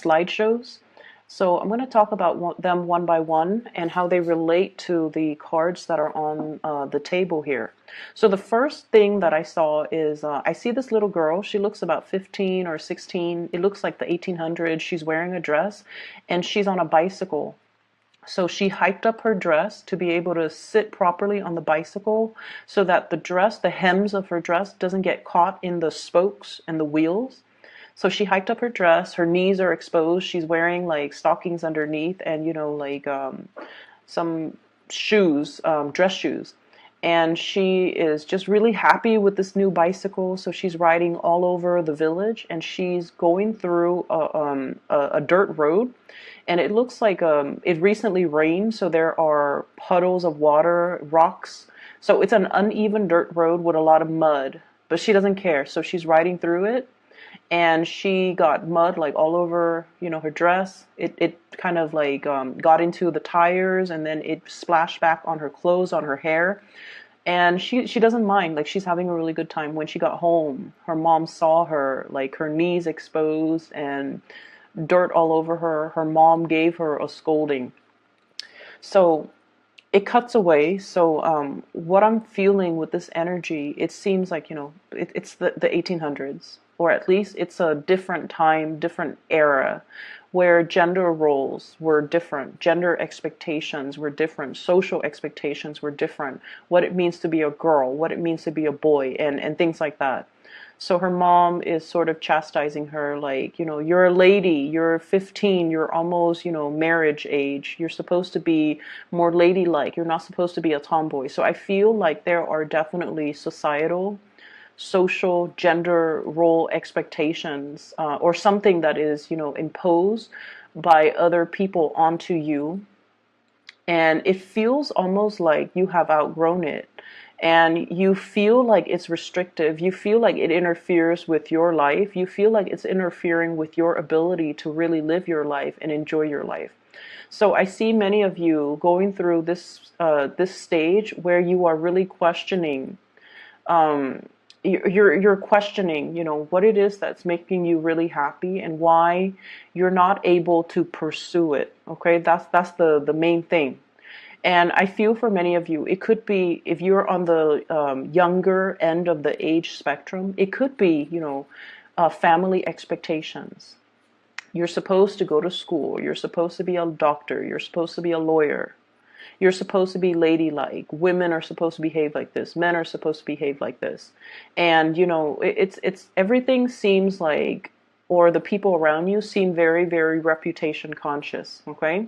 slideshows. So I'm going to talk about them one by one and how they relate to the cards that are on the table here. So the first thing that I saw is I see this little girl. She looks about 15 or 16. It looks like the 1800s. She's wearing a dress and she's on a bicycle. So she hiked up her dress to be able to sit properly on the bicycle so that the dress, the hems of her dress, doesn't get caught in the spokes and the wheels. So she hiked up her dress, her knees are exposed, she's wearing like stockings underneath and, like some shoes, dress shoes. And she is just really happy with this new bicycle. So she's riding all over the village and she's going through a dirt road. And it looks like it recently rained, so there are puddles of water, rocks. So it's an uneven dirt road with a lot of mud, but she doesn't care. So she's riding through it and she got mud like all over, her dress. It kind of like got into the tires and then it splashed back on her clothes, on her hair. And she doesn't mind, like she's having a really good time. When she got home, her mom saw her, like her knees exposed and dirt all over her. Her mom gave her a scolding. So it cuts away. So what I'm feeling with this energy, it seems like, it's the 1800s, or at least it's a different time, different era, where gender roles were different, gender expectations were different, social expectations were different, what it means to be a girl, what it means to be a boy, and things like that. So her mom is sort of chastising her, like, you're a lady, you're 15, you're almost, marriage age. You're supposed to be more ladylike. You're not supposed to be a tomboy. So I feel like there are definitely societal, social, gender role expectations, or something that is, imposed by other people onto you. And it feels almost like you have outgrown it. And you feel like it's restrictive. You feel like it interferes with your life. You feel like it's interfering with your ability to really live your life and enjoy your life. So I see many of you going through this stage where you are really questioning. You're questioning, what it is that's making you really happy and why you're not able to pursue it. Okay, that's the main thing. And I feel for many of you, it could be, if you're on the younger end of the age spectrum, it could be, family expectations. You're supposed to go to school. You're supposed to be a doctor. You're supposed to be a lawyer. You're supposed to be ladylike. Women are supposed to behave like this. Men are supposed to behave like this. And, it's everything seems like, or the people around you seem very, very reputation conscious, okay?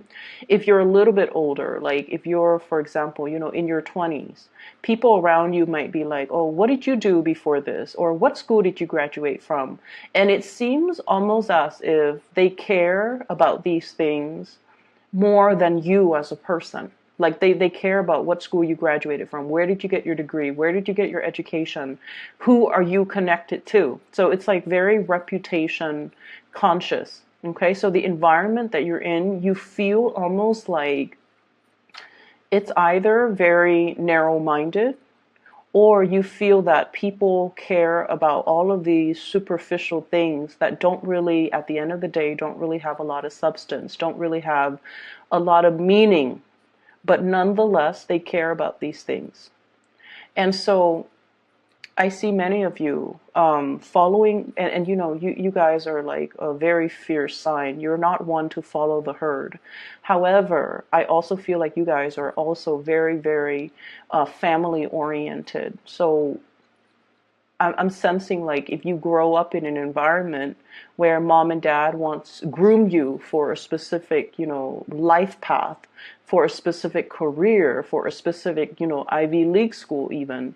If you're a little bit older, like if you're, for example, in your 20s, people around you might be like, oh, what did you do before this? Or what school did you graduate from? And it seems almost as if they care about these things more than you as a person. Like they care about what school you graduated from. Where did you get your degree? Where did you get your education? Who are you connected to? So it's like very reputation conscious. Okay, so the environment that you're in, you feel almost like it's either very narrow-minded or you feel that people care about all of these superficial things that don't really, at the end of the day, don't really have a lot of substance, don't really have a lot of meaning. But nonetheless, they care about these things. And so I see many of you following, and you guys are like a very fierce sign. You're not one to follow the herd. However, I also feel like you guys are also very, very family oriented. So I'm sensing like if you grow up in an environment where mom and dad wants groom you for a specific, life path, for a specific career, for a specific, Ivy League school even,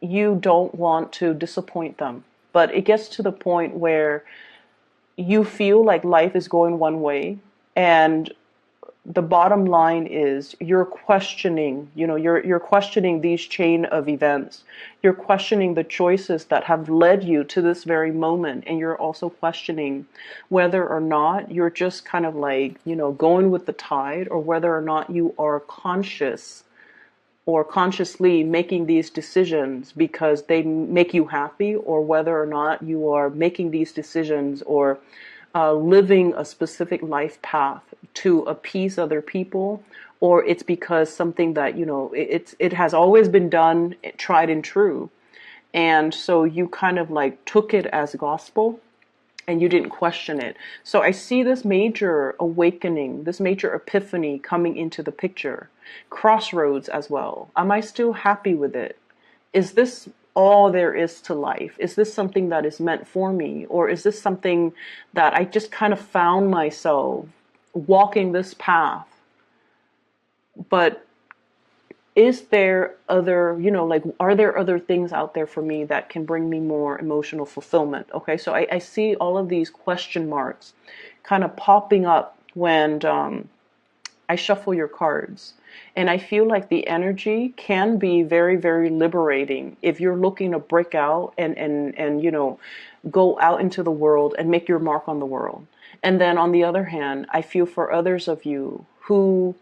you don't want to disappoint them. But it gets to the point where you feel like life is going one way and the bottom line is you're questioning, you're questioning these chain of events. You're questioning the choices that have led you to this very moment. And you're also questioning whether or not you're just kind of like, going with the tide, or whether or not you are conscious or consciously making these decisions because they make you happy, or whether or not you are making these decisions or living a specific life path to appease other people, or it's because something that, it has always been done, tried and true. And so you kind of like took it as gospel and you didn't question it. So I see this major awakening, this major epiphany coming into the picture. Crossroads as well. Am I still happy with it? Is this all there is to life? Is this something that is meant for me? Or is this something that I just kind of found myself walking this path? But is there other, like, are there other things out there for me that can bring me more emotional fulfillment? Okay, so I see all of these question marks kind of popping up when I shuffle your cards. And I feel like the energy can be very, very liberating if you're looking to break out and go out into the world and make your mark on the world. And then on the other hand, I feel for others of you who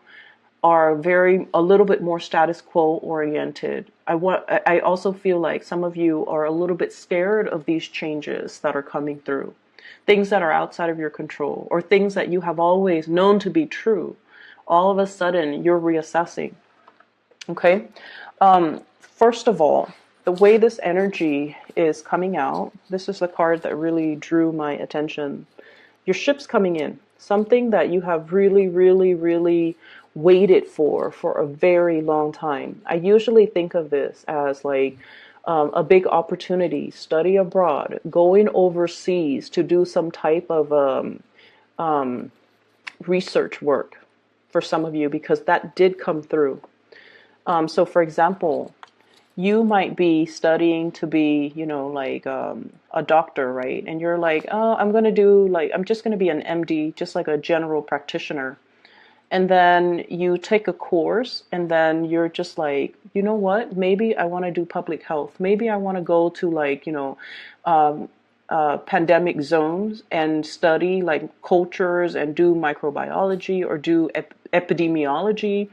are a little bit more status quo oriented. I also feel like some of you are a little bit scared of these changes that are coming through, things that are outside of your control, or things that you have always known to be true. All of a sudden, you're reassessing. Okay. First of all, the way this energy is coming out, this is the card that really drew my attention. Your ship's coming in, something that you have really, really, really waited for a very long time. I usually think of this as like a big opportunity, study abroad, going overseas to do some type of research work for some of you, because that did come through. So for example, you might be studying to be, a doctor, right? And you're like, oh, I'm just going to be an MD, just like a general practitioner. And then you take a course and then you're just like, you know what? Maybe I want to do public health. Maybe I want to go to pandemic zones and study like cultures and do microbiology or do epidemiology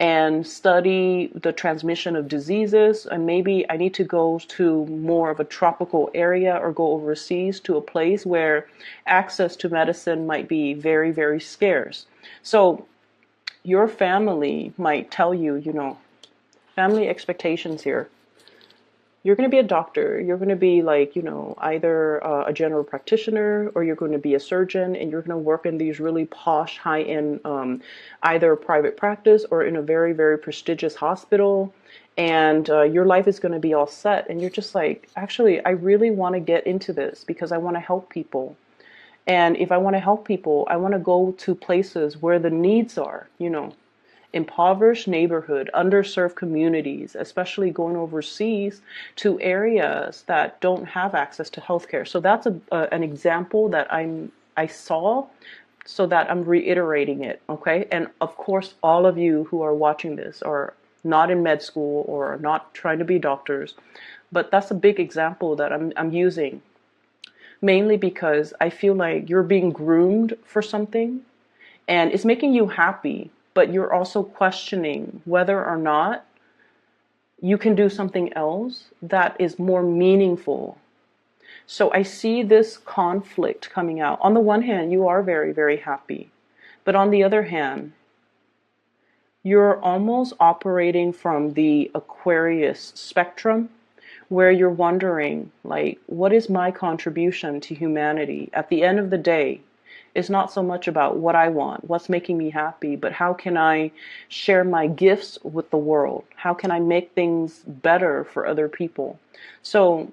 and study the transmission of diseases. And maybe I need to go to more of a tropical area or go overseas to a place where access to medicine might be very, very scarce. So your family might tell you, family expectations here. You're going to be a doctor. You're going to be like, either a general practitioner, or you're going to be a surgeon, and you're going to work in these really posh, high-end, either private practice or in a very, very prestigious hospital. And your life is going to be all set. And you're just like, actually, I really want to get into this because I want to help people. And if I want to help people, I want to go to places where the needs are, impoverished neighborhood, underserved communities, especially going overseas to areas that don't have access to healthcare. So that's an example that I saw, so that I'm reiterating it, okay? And of course, all of you who are watching this are not in med school or are not trying to be doctors, but that's a big example that I'm using, mainly because I feel like you're being groomed for something and it's making you happy, but you're also questioning whether or not you can do something else that is more meaningful. So I see this conflict coming out. On the one hand, you are very, very happy. But on the other hand, you're almost operating from the Aquarius spectrum, where you're wondering, like, what is my contribution to humanity? At the end of the day, it's not so much about what I want, what's making me happy, but how can I share my gifts with the world? How can I make things better for other people? So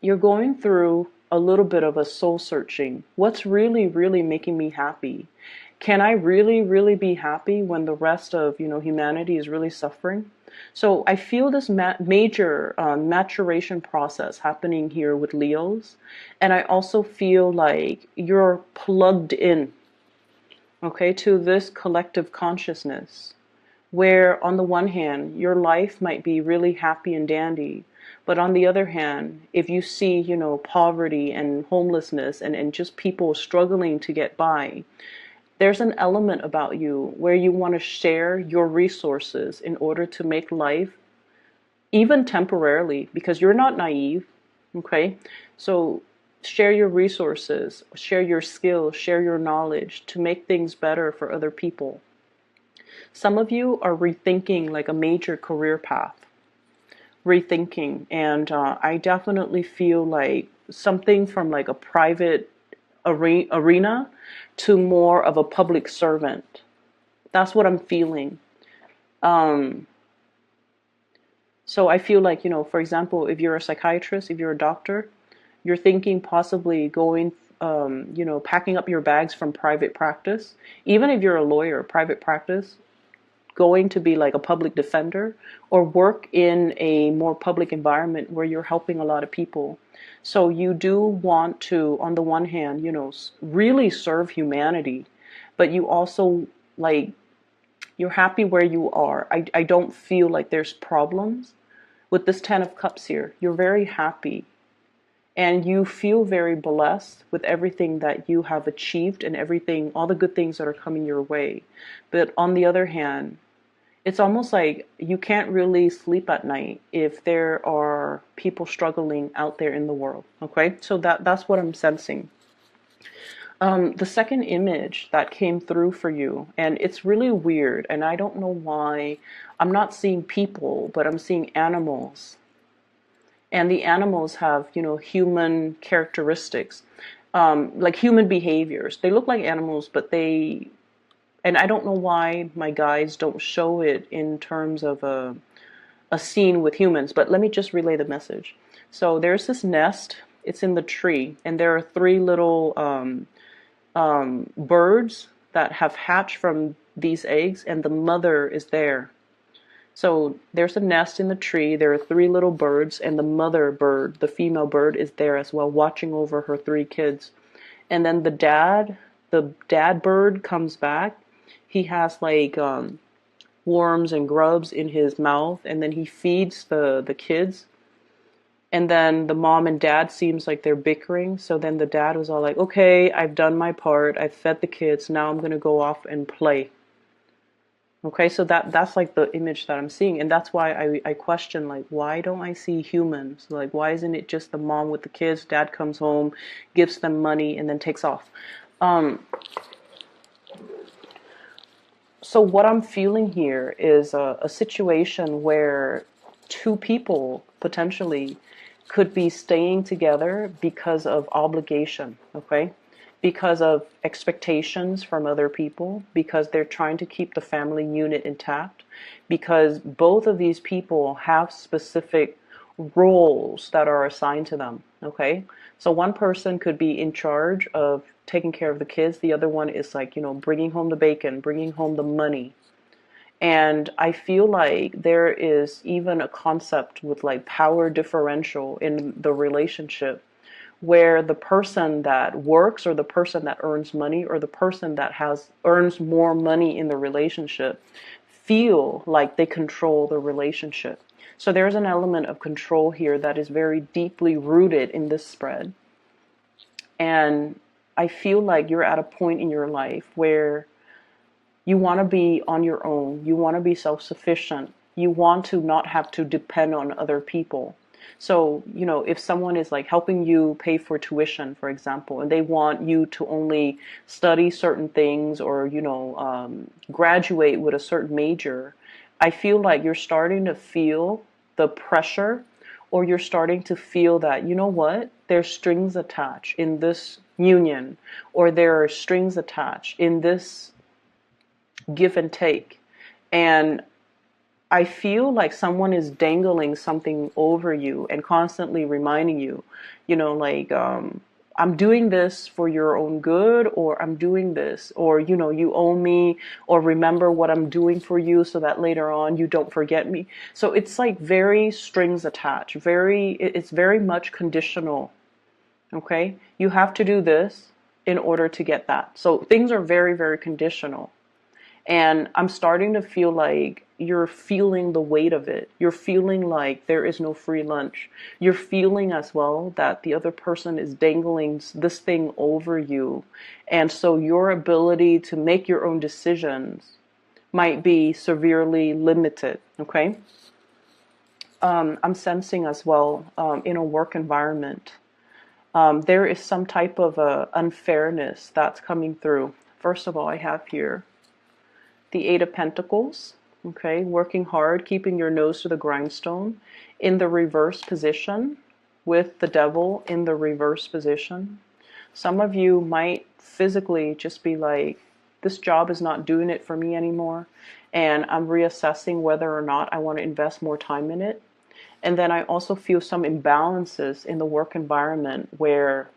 you're going through a little bit of a soul searching. What's really, really making me happy? Can I really, really be happy when the rest of, humanity is really suffering? So I feel this major maturation process happening here with Leos. And I also feel like you're plugged in, okay, to this collective consciousness, where on the one hand, your life might be really happy and dandy. But on the other hand, if you see, poverty and homelessness and just people struggling to get by, there's an element about you where you want to share your resources in order to make life, even temporarily, because you're not naive, okay? So Share your resources, share your skills, share your knowledge to make things better for other people. Some of you are rethinking like a major career path, rethinking, and I definitely feel like something from like a private arena to more of a public servant. That's what I'm feeling. Um, so I feel like, for example, if you're a psychiatrist, if you're a doctor, you're thinking possibly going, packing up your bags from private practice. Even if you're a lawyer, private practice, going to be like a public defender or work in a more public environment where you're helping a lot of people. So you do want to, on the one hand, really serve humanity, but you also like, you're happy where you are. I don't feel like there's problems with this 10 of Cups here. You're very happy and you feel very blessed with everything that you have achieved and everything, all the good things that are coming your way. But on the other hand, it's almost like you can't really sleep at night if there are people struggling out there in the world. Okay, so that's what I'm sensing. The second image that came through for you, and it's really weird, and I don't know why. I'm not seeing people, but I'm seeing animals. And the animals have, human characteristics, like human behaviors. They look like animals, but and I don't know why my guides don't show it in terms of a scene with humans, but let me just relay the message. So there's this nest, it's in the tree, and there are three little birds that have hatched from these eggs, and the mother is there. So there's a nest in the tree, there are three little birds, and the mother bird, the female bird, is there as well, watching over her three kids. And then the dad bird comes back. He has like worms and grubs in his mouth, and then he feeds the kids. And then the mom and dad seems like they're bickering. So then the dad was all like, okay, I've done my part. I've fed the kids. Now I'm going to go off and play. Okay, so that's like the image that I'm seeing. And that's why I question, like, why don't I see humans? Like, why isn't it just the mom with the kids? Dad comes home, gives them money, and then takes off. So what I'm feeling here is a situation where two people potentially could be staying together because of obligation, okay? Because of expectations from other people, because they're trying to keep the family unit intact, because both of these people have specific roles that are assigned to them, okay? So one person could be in charge of taking care of the kids, the other one is like, bringing home the bacon, bringing home the money. And I feel like there is even a concept with like power differential in the relationship where the person that works or the person that earns money or the person that earns more money in the relationship feel like they control the relationship. So there's an element of control here that is very deeply rooted in this spread. And I feel like you're at a point in your life where you want to be on your own. You want to be self-sufficient. You want to not have to depend on other people. So, if someone is like helping you pay for tuition, for example, and they want you to only study certain things or, graduate with a certain major, I feel like you're starting to feel the pressure, or you're starting to feel that, you know what, there's strings attached in this union, or there are strings attached in this give and take. And I feel like someone is dangling something over you and constantly reminding you, I'm doing this for your own good, or I'm doing this, or, you owe me, or remember what I'm doing for you so that later on you don't forget me. So it's like very strings attached, it's very much conditional. Okay. You have to do this in order to get that. So things are very, very conditional. And I'm starting to feel like you're feeling the weight of it. You're feeling like there is no free lunch. You're feeling as well that the other person is dangling this thing over you. And so your ability to make your own decisions might be severely limited. Okay. I'm sensing as well in a work environment. There is some type of unfairness that's coming through. First of all, I have here the Eight of Pentacles, okay, working hard, keeping your nose to the grindstone in the reverse position with the Devil in the reverse position. Some of you might physically just be like, this job is not doing it for me anymore, and I'm reassessing whether or not I want to invest more time in it. And then I also feel some imbalances in the work environment where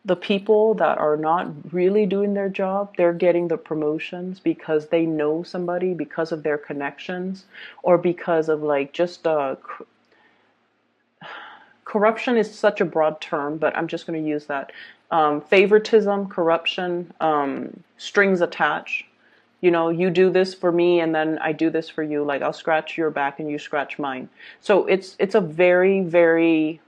the people that are not really doing their job, they're getting the promotions because they know somebody, because of their connections, or because of like just corruption is such a broad term, but I'm just going to use that. Favoritism, corruption, strings attached. You know, you do this for me and then I do this for you. Like I'll scratch your back and you scratch mine. So it's a very, very,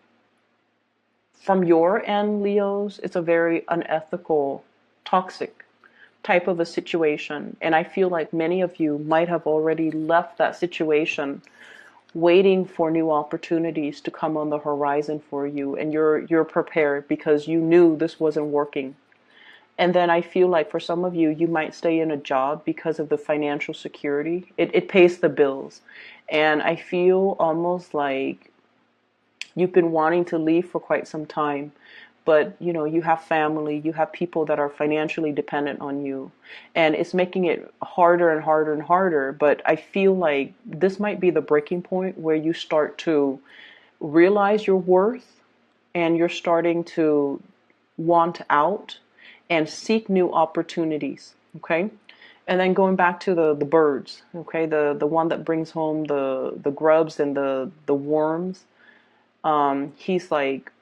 from your end, Leos, it's a very unethical, toxic type of a situation. And I feel like many of you might have already left that situation waiting for new opportunities to come on the horizon for you, and you're prepared because you knew this wasn't working. And then I feel like for some of you, you might stay in a job because of the financial security. It pays the bills. And I feel almost like you've been wanting to leave for quite some time, but you know, you have family, you have people that are financially dependent on you, and it's making it harder and harder and harder. But I feel like this might be the breaking point where you start to realize your worth and you're starting to want out and seek new opportunities. Okay. And then going back to the birds, okay, the one that brings home the grubs and the worms. He's like,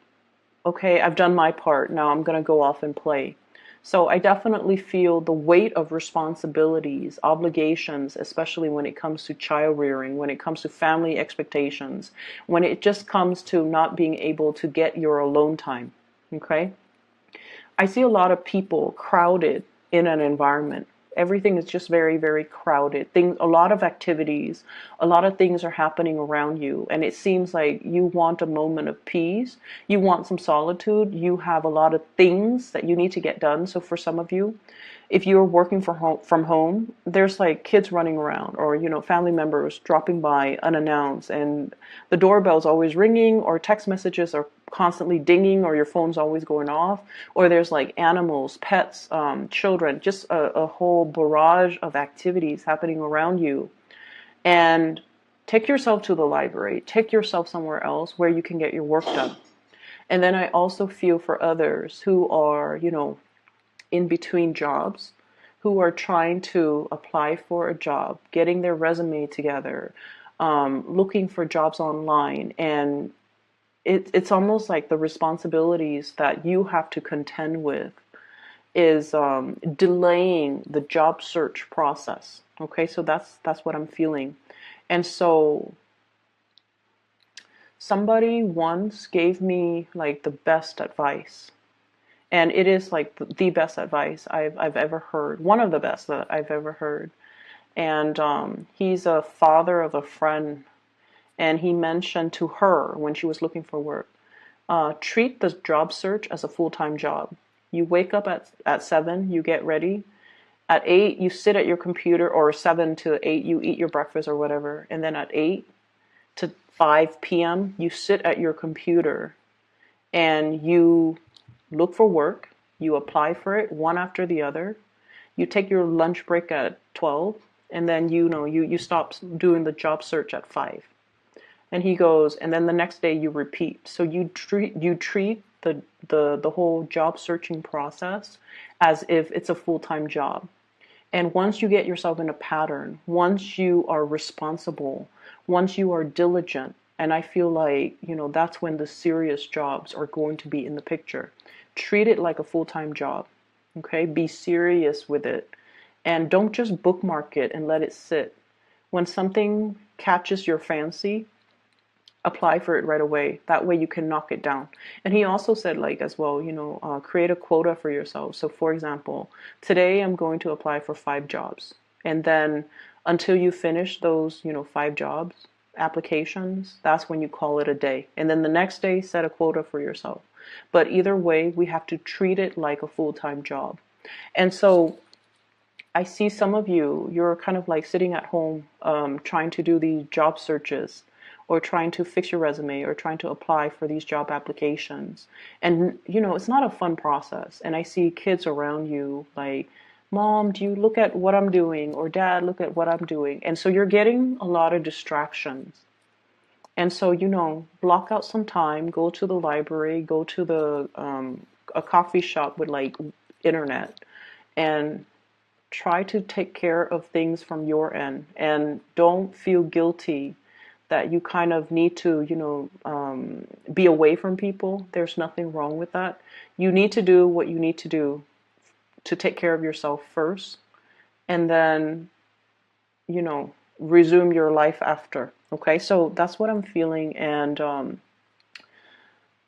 okay, I've done my part. Now I'm going to go off and play. So I definitely feel the weight of responsibilities, obligations, especially when it comes to child rearing, when it comes to family expectations, when it just comes to not being able to get your alone time. Okay? I see a lot of people crowded in an environment. Everything is just very, very crowded. A lot of activities, a lot of things are happening around you, and it seems like you want a moment of peace. You want some solitude. You have a lot of things that you need to get done. So for some of you, if you're working from home, there's like kids running around, or you know, family members dropping by unannounced, and the doorbell's always ringing, or text messages are constantly dinging, or your phone's always going off, or there's like animals, pets, children, just a whole barrage of activities happening around you. And take yourself to the library, take yourself somewhere else where you can get your work done. And then I also feel for others who are, you know, in between jobs, who are trying to apply for a job, getting their resume together, looking for jobs online, and it's almost like the responsibilities that you have to contend with is delaying the job search process. Okay, so that's what I'm feeling. And so somebody once gave me like the best advice, and it is like the best advice I've ever heard, one of the best that I've ever heard. And he's a father of a friend, and he mentioned to her when she was looking for work, treat the job search as a full-time job. You wake up at 7, you get ready. At 8, you sit at your computer, or 7 to 8, you eat your breakfast or whatever. And then at 8 to 5 p.m., you sit at your computer and you look for work. You apply for it one after the other. You take your lunch break at 12, and then you stop doing the job search at 5. And he goes, and then the next day you repeat. So you treat the whole job searching process as if it's a full-time job. And once you get yourself in a pattern, once you are responsible, once you are diligent, and I feel like, you know, that's when the serious jobs are going to be in the picture. Treat it like a full-time job. Okay? Be serious with it. And don't just bookmark it and let it sit. When something catches your fancy, apply for it right away. That way you can knock it down. And he also said, like, as well, you know, create a quota for yourself. So for example, today I'm going to apply for 5 jobs. And then until you finish those, you know, 5 jobs, applications, that's when you call it a day. And then the next day, set a quota for yourself. But either way, we have to treat it like a full-time job. And so I see some of you, you're kind of like sitting at home trying to do these job searches or trying to fix your resume or trying to apply for these job applications. And, it's not a fun process. And I see kids around you like, Mom, do you look at what I'm doing? Or Dad, look at what I'm doing. And so you're getting a lot of distractions. And so, block out some time, go to the library, go to a coffee shop with like internet, and try to take care of things from your end, and don't feel guilty that you kind of need to, be away from people. There's nothing wrong with that. You need to do what you need to do to take care of yourself first, and then, resume your life after. Okay, so that's what I'm feeling, and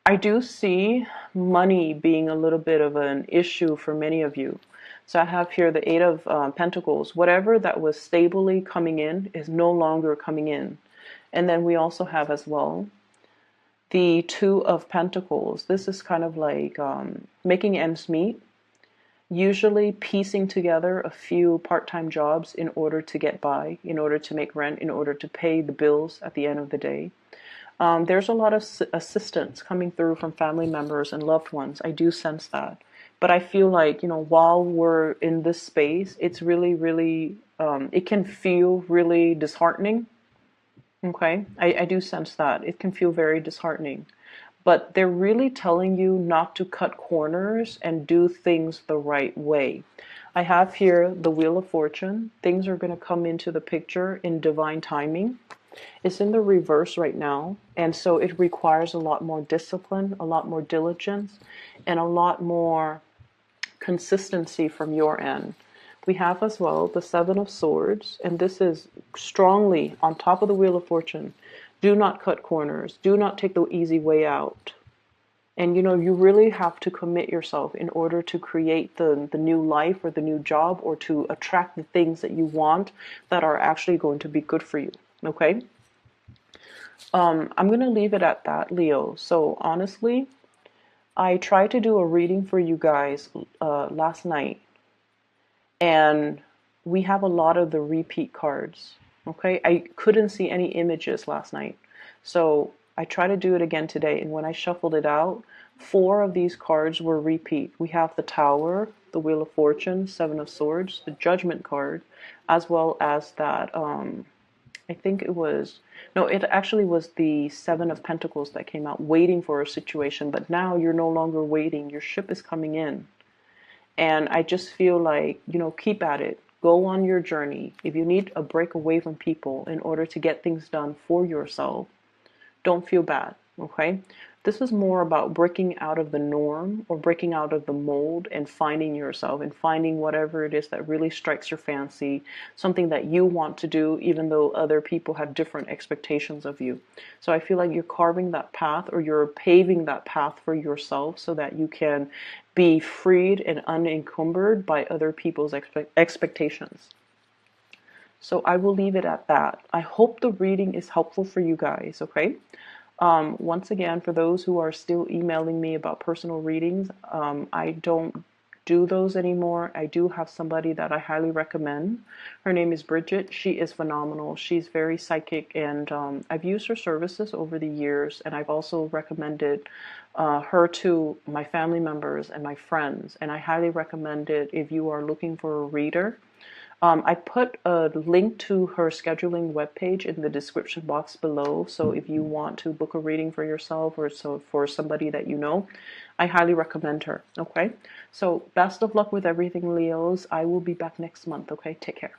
I do see money being a little bit of an issue for many of you. So I have here the Eight of Pentacles. Whatever that was stably coming in is no longer coming in. And then we also have as well the Two of Pentacles. This is kind of like making ends meet. Usually piecing together a few part-time jobs in order to get by, in order to make rent, in order to pay the bills at the end of the day. There's a lot of assistance coming through from family members and loved ones. I do sense that. But I feel like, while we're in this space, it's really, really, it can feel really disheartening. Okay? I do sense that. It can feel very disheartening. But they're really telling you not to cut corners and do things the right way. I have here the Wheel of Fortune. Things are going to come into the picture in divine timing. It's in the reverse right now, and so it requires a lot more discipline, a lot more diligence, and a lot more consistency from your end. We have as well the Seven of Swords, and this is strongly on top of the Wheel of Fortune. Do not cut corners. Do not take the easy way out. And you really have to commit yourself in order to create the new life or the new job, or to attract the things that you want that are actually going to be good for you. Okay? I'm going to leave it at that, Leo. So honestly, I tried to do a reading for you guys last night, and we have a lot of the repeat cards. Okay, I couldn't see any images last night, so I tried to do it again today, and when I shuffled it out, 4 of these cards were repeat. We have the Tower, the Wheel of Fortune, Seven of Swords, the Judgment card, as well as that, I think it was, no, it actually was the Seven of Pentacles that came out, waiting for a situation, but now you're no longer waiting. Your ship is coming in. And I just feel like, keep at it. Go on your journey. If you need a break away from people in order to get things done for yourself, don't feel bad, okay? This is more about breaking out of the norm, or breaking out of the mold, and finding yourself and finding whatever it is that really strikes your fancy, something that you want to do even though other people have different expectations of you. So I feel like you're carving that path, or you're paving that path for yourself, so that you can be freed and unencumbered by other people's expectations. So I will leave it at that. I hope the reading is helpful for you guys, okay? Once again, for those who are still emailing me about personal readings, I don't do those anymore. I do have somebody that I highly recommend. Her name is Bridget. She is phenomenal. She's very psychic, and I've used her services over the years, and I've also recommended her to my family members and my friends, and I highly recommend it if you are looking for a reader. I put a link to her scheduling webpage in the description box below, so if you want to book a reading for yourself, or so for somebody that you know, I highly recommend her, okay? So best of luck with everything, Leos. I will be back next month, okay? Take care.